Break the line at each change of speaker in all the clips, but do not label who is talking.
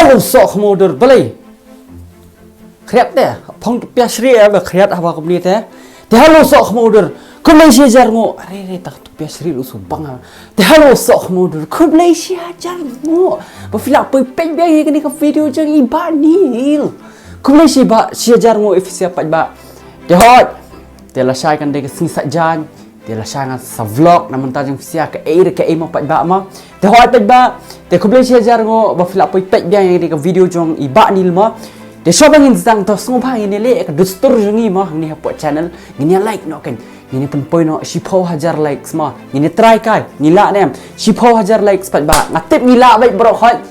Hello sok motor beli. Kreat deh, pang piasri ya, kreat apa kau beli teh? Hello sok motor, kau Malaysia jarngo. Are tak piasri lu sumpang. Hello sok motor, kau Malaysia jarngo. Bafila poi biaya ni ke video jang ibanil. Kau Malaysia ba sia jarngo efisien pat ba. Hot. Lah saya kan dek sing sajan. Lah saya sa vlog namun tajang fisia ke mau pat ba ma. Hot pat ba. Kau Malaysia jarngo bafila poi biaya ni ke video jang ibanil ma. Siapa yang sedang tu semua ini le, dustur jungi mah ni apa channel, ini like no kan, ini pun poin no, 10,000 likes mah, ini try kai, nila nem, 10,000 likes pat ba, ngatip nila baik berokhat,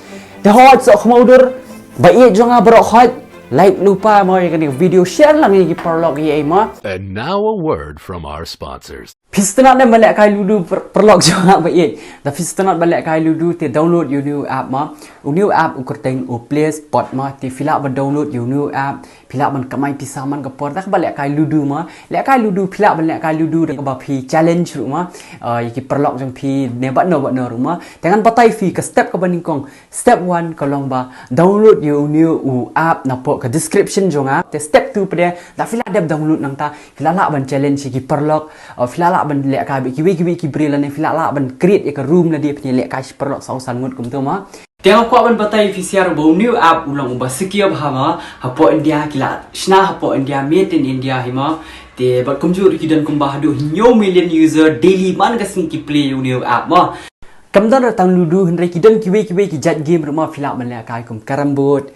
dah sok khmaudur, baik jonga berokhat, like lupa mah yang video share lang yang perlog ye mah.
And now a word from our sponsors.
Fistenat na balik kay ludu perlog jonga baik, dah fistenat balik kay ludu te download your new app mah. New app ukurtain Play Spot mah ti fila ba download your new app fila ban kamai pisaman ke por tak balik kai ludu mah lek kai ludu fila balik kai ludu dak ba pi challenge rumah yaki perlok jang pi nebat no rumah dengan patai fi ke step ke bandingkong step 1 kolong ba download your new app na po ke description jonga te step 2 pada dak fila dep download nang ta fila la ban challenge yaki perlok fila la ban lek kai ki bri la ne fila la ban create ya ke room la dia punya lek kai perlok sausan ngut kum tu mah. Tengok kuat ban batai fisiar bau new app ulang ubah sekian bahama hapo India kila shna hapo India made in India hima te bat kumjur kidan kumbah do nyo million user daily man kasing ki play new app ma kamdan datang ludu hendrai kidan kiwe ki jat game rumah filak banyak kai kum karambut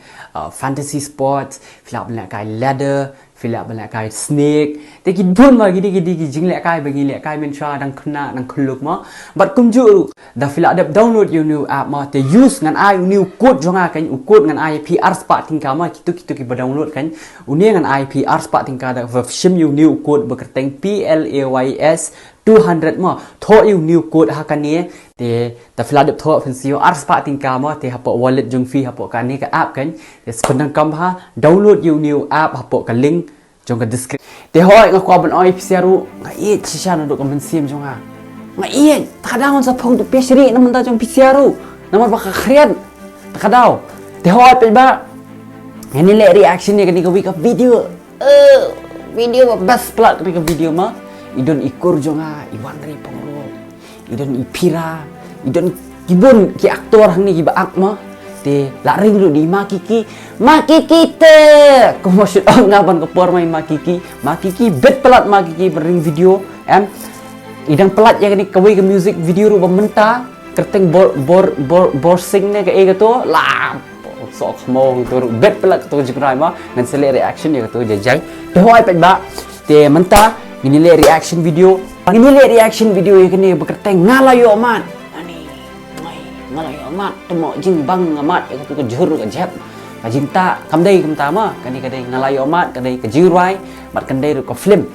fantasy sports filak banyak kai ladder filak banyak kai snake te kidun ma gidi jing lek kai bagi lek kai mentra dang kena dang khuluk ma bat kumjur da filak dap download your new app ma te use ngan ai new code jonga kan code ngan ai PR spat tingka ma kitu ki download kan unia ngan ai PR spat tingka da shim you new code bekerteng PLAYS 200 ma tho you new code hakan ni te da filak dap tho fensio ar spat tingka ma te hapo wallet jung fee hapo kan ni ka app kan te sebenang kam ha download you new app hapo ka link jong ka description te hoi ngak kwa ban oi pisiaru ngai chisha na do ka mensim jonga ngai takadang sa phong tu pesri naman ta jong pisiaru naman ba ka khrian takadaw te hoi pe ba ini le reaction ni ka ni ka week of video video best plot ni ka video ma idon ikur jonga iwan ri pengro idon ipira idon kibun ki aktor hang ni ki ba akma te la ring lu di makiki te ko maksud ngaban ke por mai makiki bet pelat makiki bering video idang pelat yang ni kawai ke music video ru bamenta kerteng bor sing ne ke to la sok mo tu bet pelat tu jikrai ma ngan sele reaction ya tu jajang te hoi pet ba te menta ini le reaction video yang kini bekerteng ngalayo amat ani ngalayo amat temo jing bang amat ya tu ke jur ke jep jing ta kamdai ma kani kadai ngalayo amat kadai ke jirai mat kandai ke film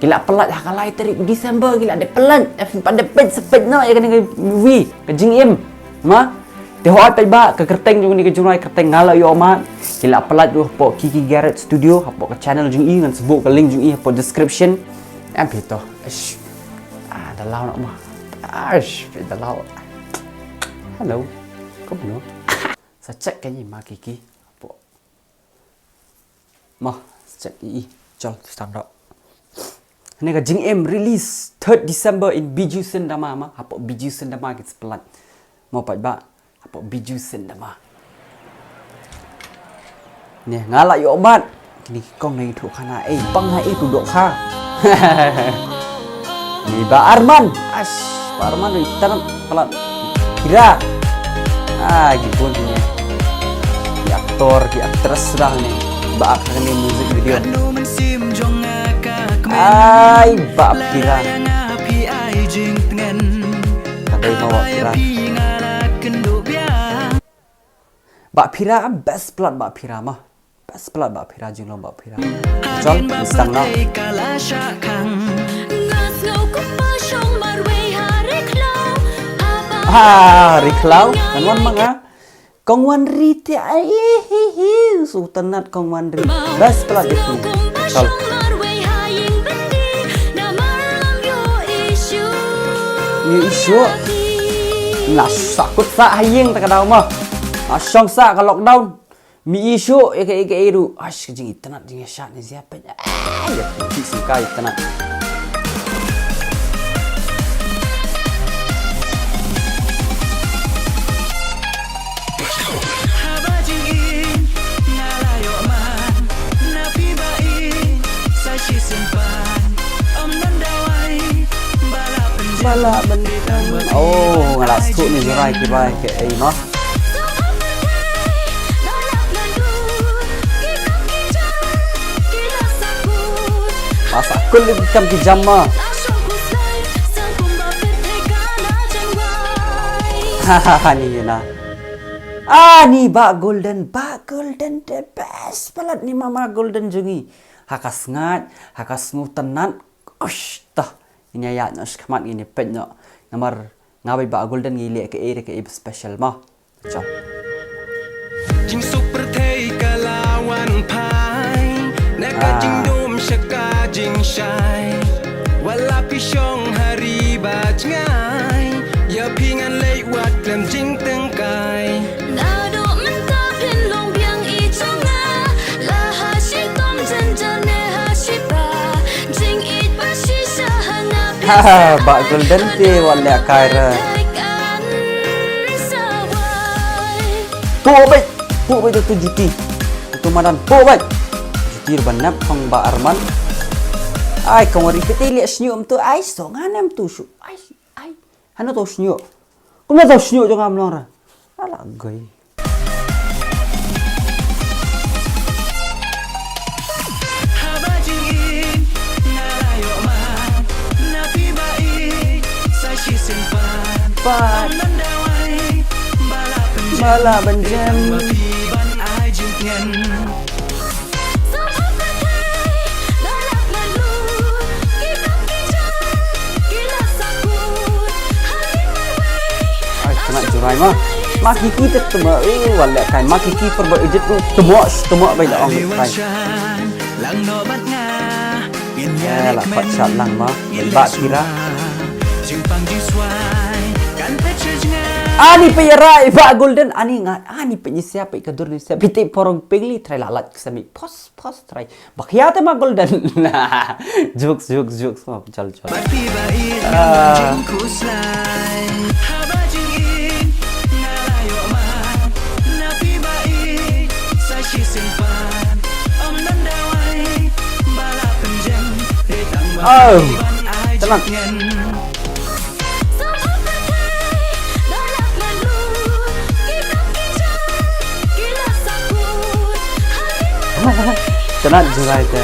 gila pelat hakalai tarik Desember gila ada pelat pada pet sepet no ya kani ke movie ke jing im ma te hoi pe ba ke kerteng jung ni ke jurai kerteng ngalayo amat gila pelat du po Kiki Garrett Studio hapo ke channel jung i ngan sebut ke link jung i hapo description pito dah lau nak mah dah lau hello kau benar saya cek kayaknya mak Kiki apa mah cek i jol standar ini ka jing em release 3rd December in Biju Sendama mah apa Biju Sendama kita pelat mau pat ba apa Biju Sendama ni ngalak yo obat kini kong nai tu kana bang hai tu dok kha ni Ba Arman Pak Arman ni tanam pelat kira gitu punya ki aktor ki aktris sudah ni ba akan ni music video ba kira kadai bawa kira ba pira best pelat ba pira mah best pelat ba pira jing lo ba pira jol mustang lah Riklau kan manga kong wan ri te sultanat kong wan ri best pelat itu jol ni isu lah sakut sa haying tak kadau mah Asyong sa ka lockdown. Mi isu ika iru. Ash jing itanat jing shot ni siapa ya. Ya si kai itanat. Bala bendikan. Oh, ngalah stuk ni jerai kibai ke ai noh. Masa kul kam ki jamma. Hahaha ni na. Ni ba golden the best palat ni mama golden jungi. Hakas ngat, hakas ngutenat. Osh tah. Ini ayat nak sekemat ini penyok nomor ngabai ba golden ngile ke special mah. Ciao. Jing super thei kalawan pai nak jing dom syaka jing shai wala pisong hari ba ngai ya pingan lei wat lam jing tengkai na do menta pin long biang I chonga la ha shi tom jan jan ne ha shi ba jing it ba shi sha Haha, Bak Golden ti wala kaira. Po bai tu GT. Tu madan po bai. GT banap pang ba Arman. Ai kong ri peti le snyu tu ai so nganem tu su. Ai. Hano to snyu. Kum na to snyu jo ngam lora. Ala gai. Bala benjem kena jurai mah maki kita tuma wala kai maki ki perba edit tu tuma bai la ong kai ya la pat chat lang mah ba kira Ani peyerai ba golden ani ngat ani penyisia pe kadur ni sia piti porong pengli try lalat kesami pos try bakhya te ma golden jokes oh, chal oh tenang tenang jurai te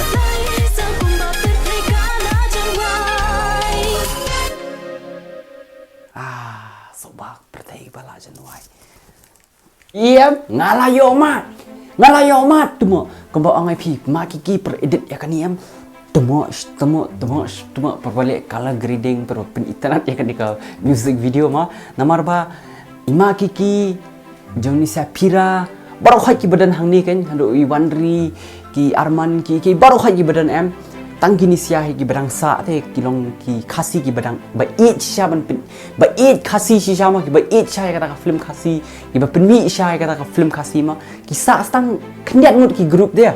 sobak pertai bala januai iya ngalayo mat tumo kembo angai pi makiki per edit ya kan iam temo perbalik color grading per internet ya kan di music video ma namar ba imakiki Jonisa Pira baru hai ki badan hang ni kan hando Iwanri ki Arman ki baru hai ki badan em tangki ni sia ki badang sa te kilong ki khasi ki badang ba it sha ban pin ba it khasi si sha ma ki ba it sha kata ka film khasi ki ba penmi sha kata ka film khasi ma ki sa stang kendiat ngut ki group dia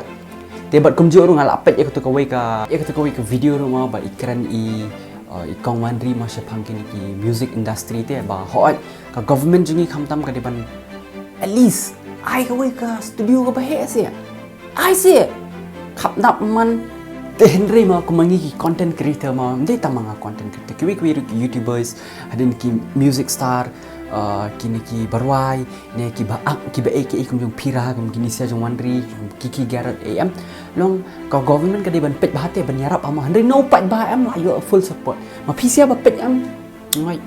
te bat kumjo ru ngal apet ya ka wei ka video ru ma ba ikran i ikong Wanri ma sha phang ki music industry te ba hot ka government jingi khamtam ka deban at least ai ka wei ka studio ka ba he se ai se khap nap man te Henry ma kumangi ki content creator ma ndai tamanga content creator kiwi YouTubers hadin ki music star kini ki barwai ne ki ba aka kum jong Pira kum gini sia jong Wanri Kiki Garrett am long ka government ka de ban pet ba te ban yarap ama Henry no pat ba am la yo full support ma pisia ba pet am ngai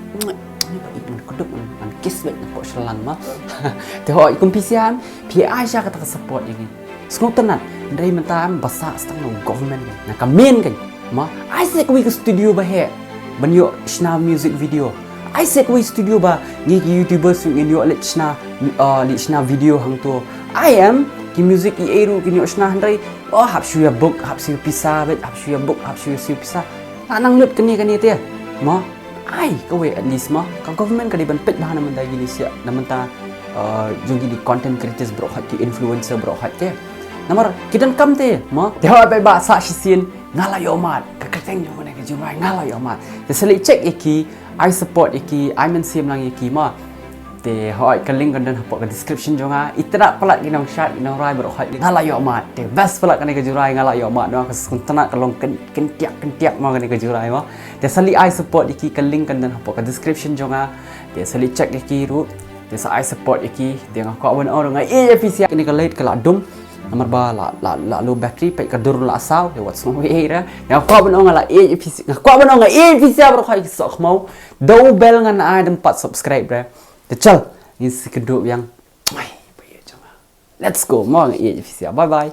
ni ba ikman kodok man kiss bet na po shalang ma te ho ikum pisia pi Aisha ka support yang Sengok tenat, dari mentam basa stang no government kan, nak kamen kan, ma, I say kau ke studio bah banyo shna music video, I say kau studio bah, ni YouTubers ni yo let shna video hang tu, I am ki music I eru ki yo shna handai, oh hab shuya book, hab shuya pisah, bet hab shuya book, hab shuya pisah, nang lut keni tu, ma, I kau at least ma, kau government kau di ban pet bah nama dah gini siap, nama ta jung di content creators bro hat ki influencer bro hat ke namar kidan kam te ma de ha ba sa shisin ngala yo mat ka keteng yo ne ke jurai ngala yo mat te seli check iki I support iki I men sim lang iki ma te hoi ka link kan dan hapok ka description jonga itrak pelat ginang chat ginang rai bro hat ngala yo mat te best pelat kan ke jurai ngala yo mat no ka suntana kalong kentiak ma kan ke jurai ma te seli I support iki ka link kan dan hapok ka description jonga te seli check iki ru te sa I support iki te ngak ko wan orang ngai efisien ni ka late ka la dum nomor ba la low battery pe ka dur la saw de what's no way ra ya ko ban ong la efisien ko ban ong efisien bro khai sok mau do bell ngan ai dem pat subscribe ra de chal ni sikaduk yang let's go mo efisien bye bye